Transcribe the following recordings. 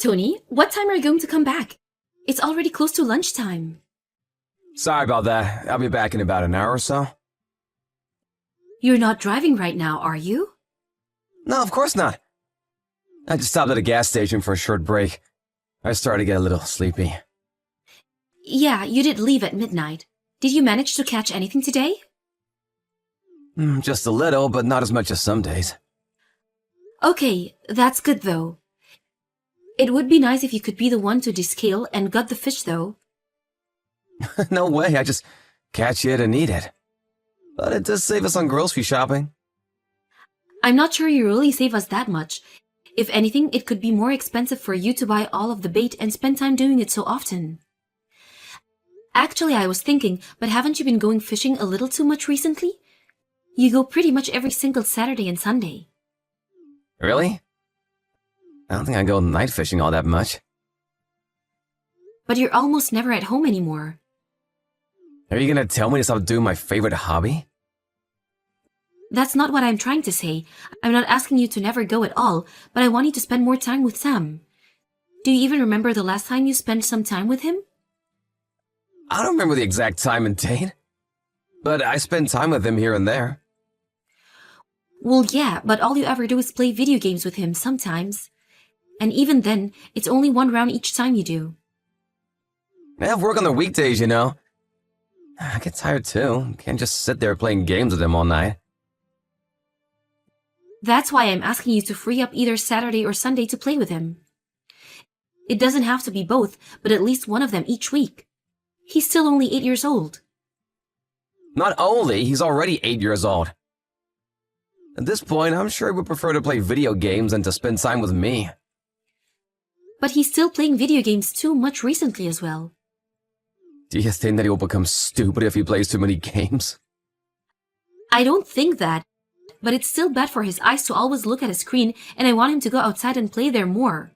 Tony, what time are you going to come back? It's already close to lunchtime. Sorry about that. I'll be back in about an hour or so. You're not driving right now, are you? No, of course not. I just stopped at a gas station for a short break. I started to get a little sleepy. Yeah, you did leave at midnight. Did you manage to catch anything today? Just a little, but not as much as some days. Okay, that's good though. It would be nice if you could be the one to descale and gut the fish though. No way, I just catch it and eat it. But it does save us on grocery shopping. I'm not sure you really save us that much. If anything, it could be more expensive for you to buy all of the bait and spend time doing it so often. Actually, I was thinking, but haven't you been going fishing a little too much recently? You go pretty much every single Saturday and Sunday. Really? I don't think I go night fishing all that much. But you're almost never at home anymore. Are you gonna tell me to stop doing my favorite hobby? That's not what I'm trying to say. I'm not asking you to never go at all, but I want you to spend more time with Sam. Do you even remember the last time you spent some time with him? I don't remember the exact time and date, but I spend time with him here and there. Well, yeah, but all you ever do is play video games with him sometimes. And even then, it's only one round each time you do. I have work on the weekdays, you know. I get tired too. Can't just sit there playing games with him all night. That's why I'm asking you to free up either Saturday or Sunday to play with him. It doesn't have to be both, but at least one of them each week. He's still only 8 years old. Not only, he's already 8 years old. At this point, I'm sure he would prefer to play video games than to spend time with me. But he's still playing video games too much recently as well. Do you think that he will become stupid if he plays too many games? I don't think that, but it's still bad for his eyes to always look at a screen, and I want him to go outside and play there more.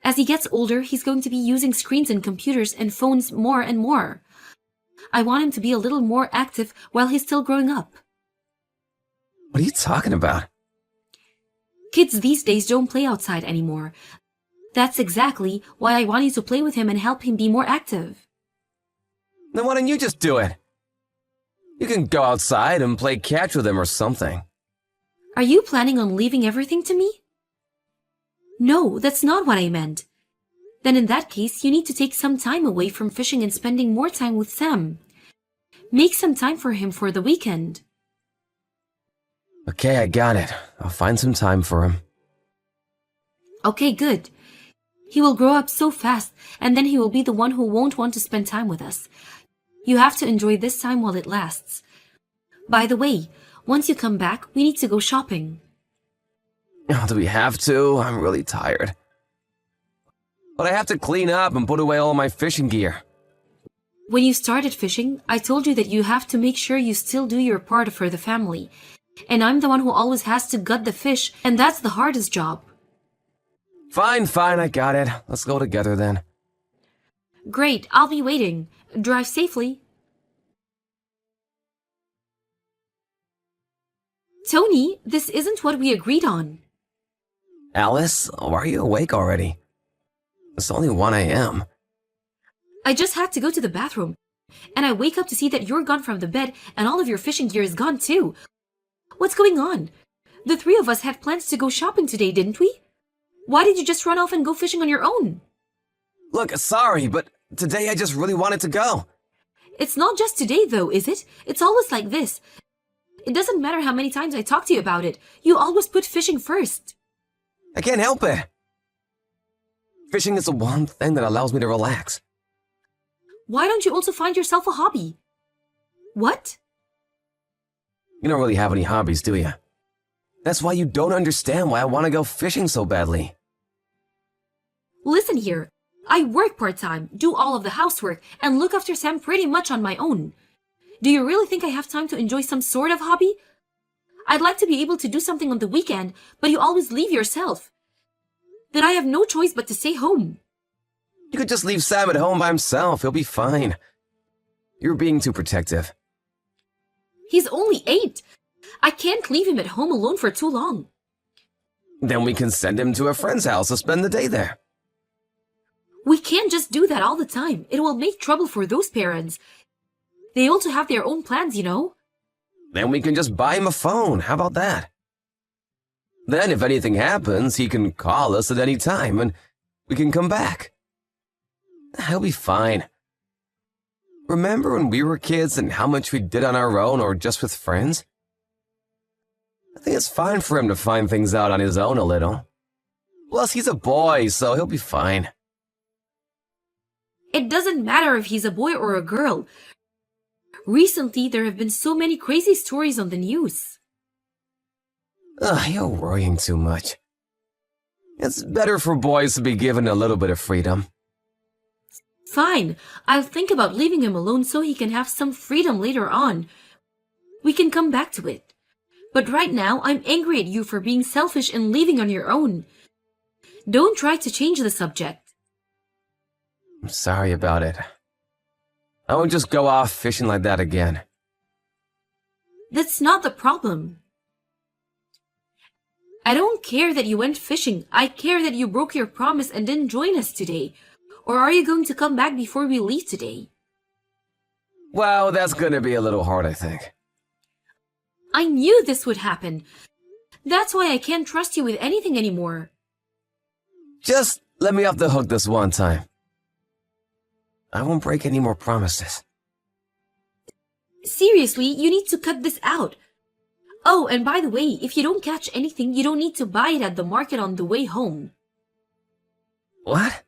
As he gets older, he's going to be using screens and computers and phones more and more. I want him to be a little more active while he's still growing up. What are you talking about? Kids these days don't play outside anymore. That's exactly why I want you to play with him and help him be more active. Then why don't you just do it? You can go outside and play catch with him or something. Are you planning on leaving everything to me? No, that's not what I meant. Then in that case, you need to take some time away from fishing and spending more time with Sam. Make some time for him for the weekend. Okay, I got it. I'll find some time for him. Okay, good. He will grow up so fast, and then he will be the one who won't want to spend time with us. You have to enjoy this time while it lasts. By the way, once you come back, we need to go shopping. Oh, do we have to? I'm really tired. But I have to clean up and put away all my fishing gear. When you started fishing, I told you that you have to make sure you still do your part for the family. And I'm the one who always has to gut the fish, and that's the hardest job. Fine, I got it. Let's go together then. Great, I'll be waiting. Drive safely. Tony, this isn't what we agreed on. Alice, why are you awake already? It's only 1 a.m. I just had to go to the bathroom, and I wake up to see that you're gone from the bed and all of your fishing gear is gone too. What's going on? The three of us had plans to go shopping today, didn't we? Why did you just run off and go fishing on your own? Look, sorry, but today I just really wanted to go. It's not just today though, is it? It's always like this. It doesn't matter how many times I talk to you about it. You always put fishing first. I can't help it. Fishing is the one thing that allows me to relax. Why don't you also find yourself a hobby? What? You don't really have any hobbies, do you? That's why you don't understand why I want to go fishing so badly. Listen here. I work part-time, do all of the housework, and look after Sam pretty much on my own. Do you really think I have time to enjoy some sort of hobby? I'd like to be able to do something on the weekend, but you always leave yourself. Then I have no choice but to stay home. You could just leave Sam at home by himself. He'll be fine. You're being too protective. He's only 8. I can't leave him at home alone for too long. Then we can send him to a friend's house to spend the day there. We can't just do that all the time. It will make trouble for those parents. They also have their own plans, you know? Then we can just buy him a phone. How about that? Then if anything happens, he can call us at any time and we can come back. He'll be fine. Remember when we were kids and how much we did on our own or just with friends? I think it's fine for him to find things out on his own a little. Plus, he's a boy, so he'll be fine. It doesn't matter if he's a boy or a girl. Recently, there have been so many crazy stories on the news. You're worrying too much. It's better for boys to be given a little bit of freedom. Fine, I'll think about leaving him alone so he can have some freedom later on. We can come back to it. But right now, I'm angry at you for being selfish and leaving on your own. Don't try to change the subject. I'm sorry about it. I won't just go off fishing like that again. That's not the problem. I don't care that you went fishing. I care that you broke your promise and didn't join us today. Or are you going to come back before we leave today? Well, that's gonna be a little hard, I think. I knew this would happen. That's why I can't trust you with anything anymore. Just let me off the hook this one time. I won't break any more promises. Seriously, you need to cut this out. Oh, and by the way, if you don't catch anything, you don't need to buy it at the market on the way home. What?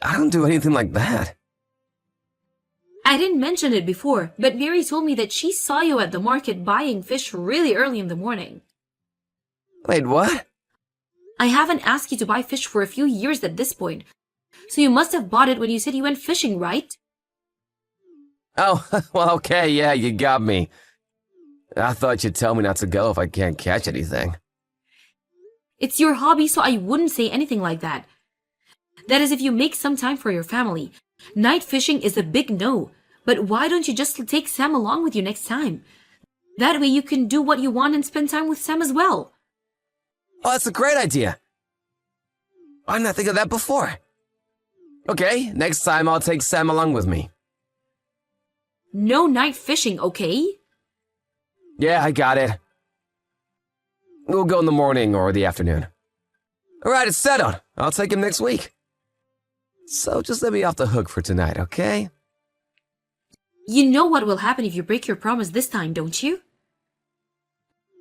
I don't do anything like that. I didn't mention it before, but Mary told me that she saw you at the market buying fish really early in the morning. Wait, what? I haven't asked you to buy fish for a few years at this point, so you must have bought it when you said you went fishing, right? Oh, well, okay, yeah, you got me. I thought you'd tell me not to go if I can't catch anything. It's your hobby, so I wouldn't say anything like that. That is if you make some time for your family. Night fishing is a big no, but why don't you just take Sam along with you next time? That way you can do what you want and spend time with Sam as well. Oh, that's a great idea. Why didn't I think of that before? Okay, next time I'll take Sam along with me. No night fishing, okay? Yeah, I got it. We'll go in the morning or the afternoon. All right, it's settled. I'll take him next week. So just let me off the hook for tonight, okay? You know what will happen if you break your promise this time, don't you?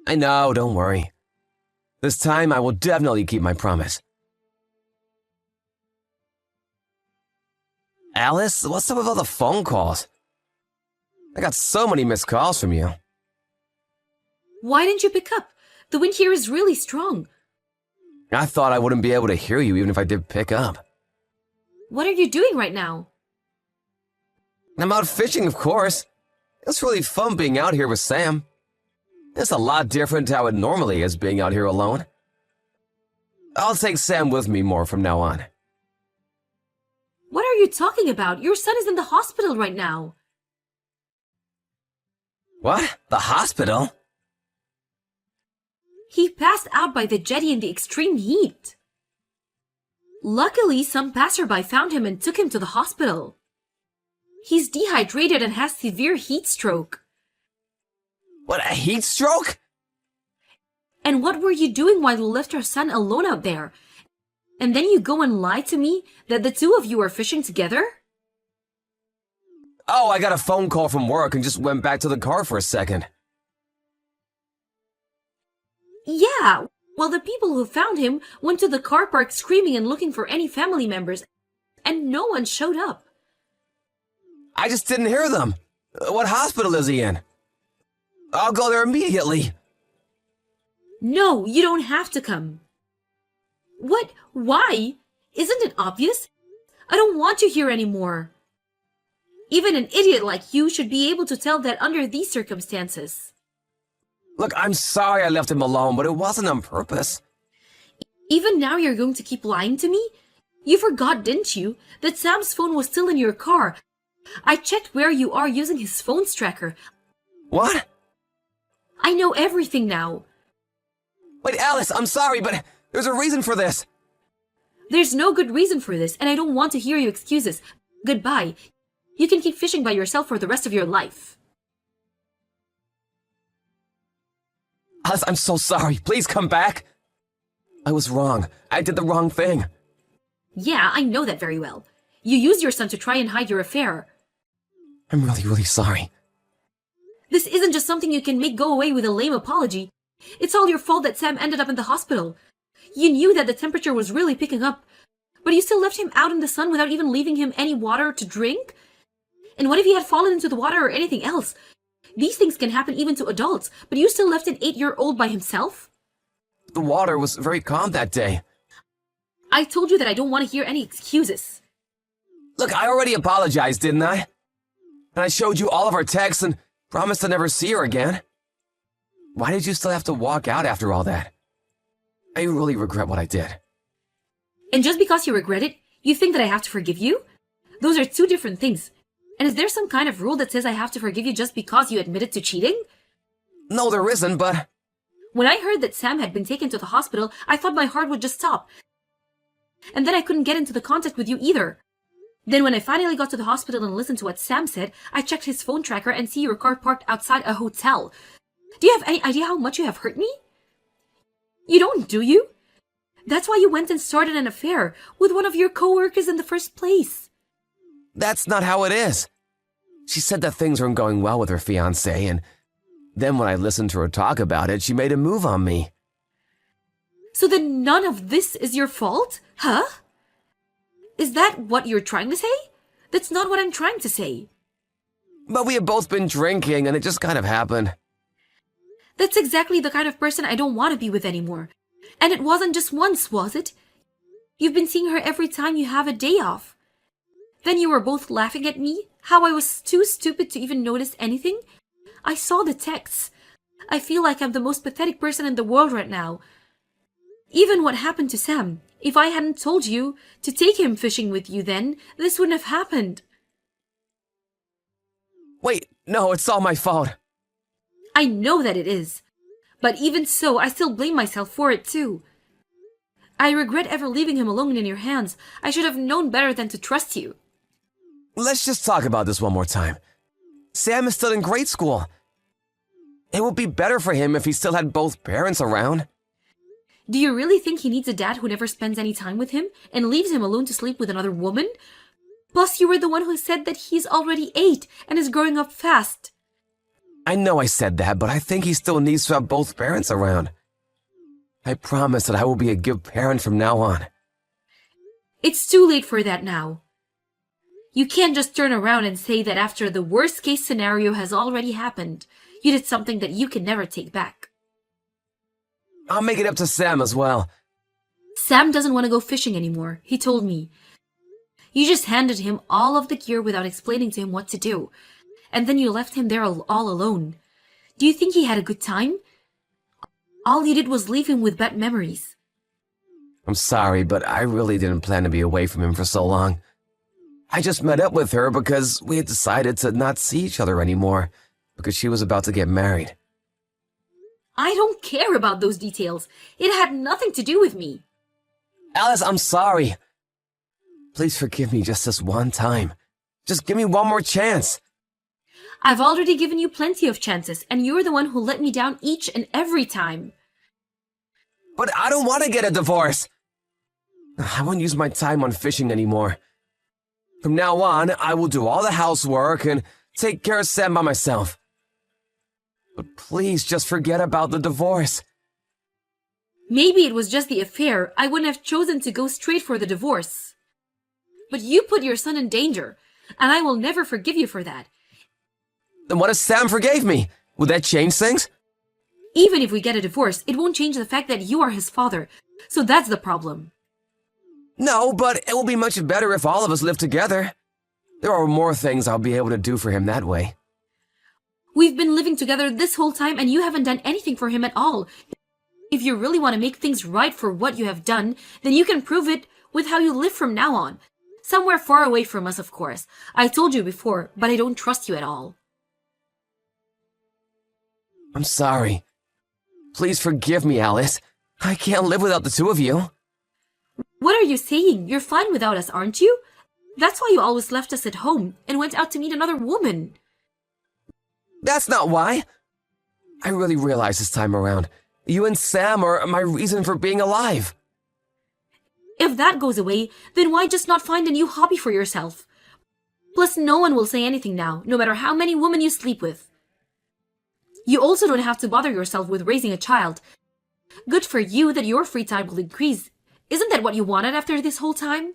I know, don't worry. This time I will definitely keep my promise. Alice, what's up with all the phone calls? I got so many missed calls from you. Why didn't you pick up? The wind here is really strong. I thought I wouldn't be able to hear you even if I did pick up. What are you doing right now? I'm out fishing, of course. It's really fun being out here with Sam. It's a lot different to how it normally is being out here alone. I'll take Sam with me more from now on. What are you talking about? Your son is in the hospital right now. What? The hospital? He passed out by the jetty in the extreme heat. Luckily, some passerby found him and took him to the hospital. He's dehydrated and has severe heat stroke. What, a heat stroke? And what were you doing while you left our son alone out there? And then you go and lie to me that the two of you are fishing together? Oh, I got a phone call from work and just went back to the car for a second. Yeah, well, the people who found him went to the car park screaming and looking for any family members, and no one showed up. I just didn't hear them. What hospital is he in? I'll go there immediately. No, you don't have to come. What? Why? Isn't it obvious? I don't want you here anymore. Even an idiot like you should be able to tell that under these circumstances. Look, I'm sorry I left him alone, but it wasn't on purpose. Even now you're going to keep lying to me? You forgot, didn't you, that Sam's phone was still in your car? I checked where you are using his phone's tracker. What? I know everything now. Wait, Alice, I'm sorry, but there's a reason for this. There's no good reason for this, and I don't want to hear your excuses. Goodbye. You can keep fishing by yourself for the rest of your life. Alice, I'm so sorry. Please come back. I was wrong. I did the wrong thing. Yeah, I know that very well. You used your son to try and hide your affair. I'm really, really sorry. This isn't just something you can make go away with a lame apology. It's all your fault that Sam ended up in the hospital. You knew that the temperature was really picking up, but you still left him out in the sun without even leaving him any water to drink? And what if he had fallen into the water or anything else? These things can happen even to adults, but you still left an 8-year-old by himself? The water was very calm that day. I told you that I don't want to hear any excuses. Look, I already apologized, didn't I? And I showed you all of our texts and promised to never see her again. Why did you still have to walk out after all that? I really regret what I did. And just because you regret it, you think that I have to forgive you? Those are two different things. And is there some kind of rule that says I have to forgive you just because you admitted to cheating? No, there isn't, but... When I heard that Sam had been taken to the hospital, I thought my heart would just stop. And then I couldn't get into the contact with you either. Then when I finally got to the hospital and listened to what Sam said, I checked his phone tracker and see your car parked outside a hotel. Do you have any idea how much you have hurt me? You don't, do you? That's why you went and started an affair with one of your co-workers in the first place. That's not how it is. She said that things weren't going well with her fiancé, and then when I listened to her talk about it, she made a move on me. So then none of this is your fault? Huh? Is that what you're trying to say? That's not what I'm trying to say. But we had both been drinking, and it just kind of happened. That's exactly the kind of person I don't want to be with anymore. And it wasn't just once, was it? You've been seeing her every time you have a day off. Then you were both laughing at me, how I was too stupid to even notice anything. I saw the texts. I feel like I'm the most pathetic person in the world right now. Even what happened to Sam, if I hadn't told you to take him fishing with you then, this wouldn't have happened. Wait, no, it's all my fault. I know that it is. But even so, I still blame myself for it too. I regret ever leaving him alone in your hands. I should have known better than to trust you. Let's just talk about this one more time. Sam is still in grade school. It would be better for him if he still had both parents around. Do you really think he needs a dad who never spends any time with him and leaves him alone to sleep with another woman? Plus, you were the one who said that he's already 8 and is growing up fast. I know I said that, but I think he still needs to have both parents around. I promise that I will be a good parent from now on. It's too late for that now. You can't just turn around and say that after the worst case scenario has already happened, you did something that you can never take back. I'll make it up to Sam as well. Sam doesn't want to go fishing anymore, he told me. You just handed him all of the gear without explaining to him what to do. And then you left him there all alone. Do you think he had a good time? All you did was leave him with bad memories. I'm sorry, but I really didn't plan to be away from him for so long. I just met up with her because we had decided to not see each other anymore because she was about to get married. I don't care about those details. It had nothing to do with me. Alice, I'm sorry. Please forgive me just this one time. Just give me one more chance. I've already given you plenty of chances, and you're the one who let me down each and every time. But I don't want to get a divorce. I won't use my time on fishing anymore. From now on, I will do all the housework and take care of Sam by myself. But please just forget about the divorce. Maybe it was just the affair. I wouldn't have chosen to go straight for the divorce. But you put your son in danger, and I will never forgive you for that. Then what if Sam forgave me? Would that change things? Even if we get a divorce, it won't change the fact that you are his father. So that's the problem. No, but it will be much better if all of us live together. There are more things I'll be able to do for him that way. We've been living together this whole time and you haven't done anything for him at all. If you really want to make things right for what you have done, then you can prove it with how you live from now on. Somewhere far away from us, of course. I told you before, but I don't trust you at all. I'm sorry. Please forgive me, Alice. I can't live without the two of you. What are you saying? You're fine without us, aren't you? That's why you always left us at home and went out to meet another woman. That's not why. I really realize this time around, you and Sam are my reason for being alive. If that goes away, then why just not find a new hobby for yourself? Plus, no one will say anything now, no matter how many women you sleep with. You also don't have to bother yourself with raising a child. Good for you that your free time will increase. Isn't that what you wanted after this whole time?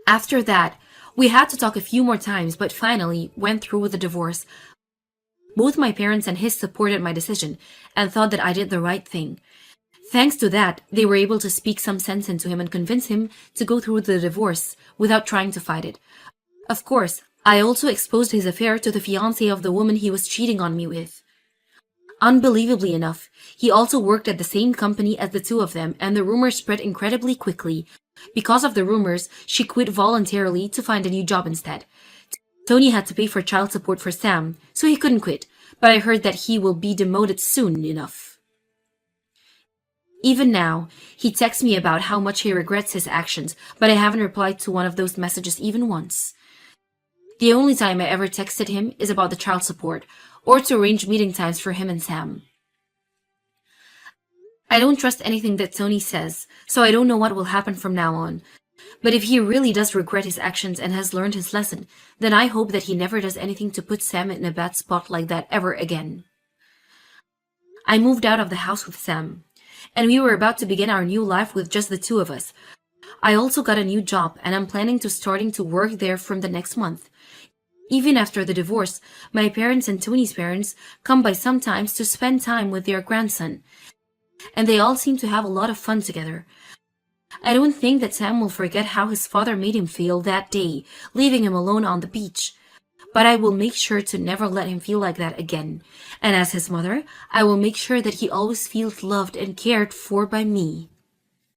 After that, we had to talk a few more times, but finally went through with the divorce. Both my parents and his supported my decision and thought that I did the right thing. Thanks to that, they were able to speak some sense into him and convince him to go through with the divorce without trying to fight it. Of course, I also exposed his affair to the fiancée of the woman he was cheating on me with. Unbelievably enough, he also worked at the same company as the two of them, and the rumors spread incredibly quickly. Because of the rumors, she quit voluntarily to find a new job instead. Tony had to pay for child support for Sam, so he couldn't quit, but I heard that he will be demoted soon enough. Even now, he texts me about how much he regrets his actions, but I haven't replied to one of those messages even once. The only time I ever texted him is about the child support, or to arrange meeting times for him and Sam. I don't trust anything that Tony says, so I don't know what will happen from now on. But if he really does regret his actions and has learned his lesson, then I hope that he never does anything to put Sam in a bad spot like that ever again. I moved out of the house with Sam, and we were about to begin our new life with just the two of us. I also got a new job, and I'm planning to starting to work there from the next month. Even after the divorce, my parents and Tony's parents come by sometimes to spend time with their grandson, and they all seem to have a lot of fun together. I don't think that Sam will forget how his father made him feel that day, leaving him alone on the beach. But I will make sure to never let him feel like that again. And as his mother, I will make sure that he always feels loved and cared for by me.